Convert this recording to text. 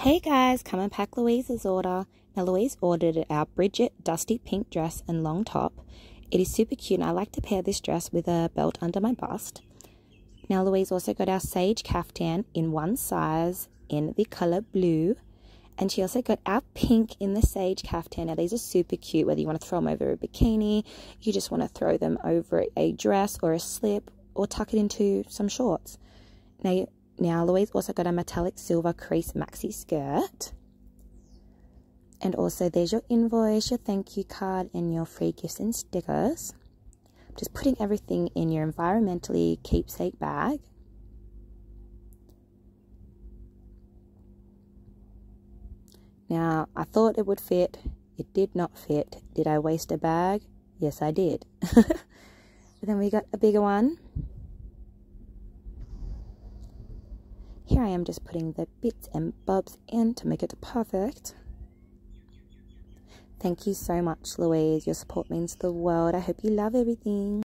Hey guys, come and pack Louise's order. Now Louise ordered our Bridget dusty pink dress and long top. It is super cute and I like to pair this dress with a belt under my bust. Now Louise also got our sage caftan in one size in the color blue. And she also got our pink in the sage caftan. Now these are super cute, whether you want to throw them over a bikini, you just want to throw them over a dress or a slip, or tuck it into some shorts. Now Louise also got a metallic silver crease maxi skirt. And also there's your invoice, your thank you card, and your free gifts and stickers. Just putting everything in your environmentally keepsake bag. Now, I thought it would fit. It did not fit. Did I waste a bag? Yes, I did. But then we got a bigger one. Here I am just putting the bits and bobs in to make it perfect. Thank you so much, Louise. Your support means the world. I hope you love everything.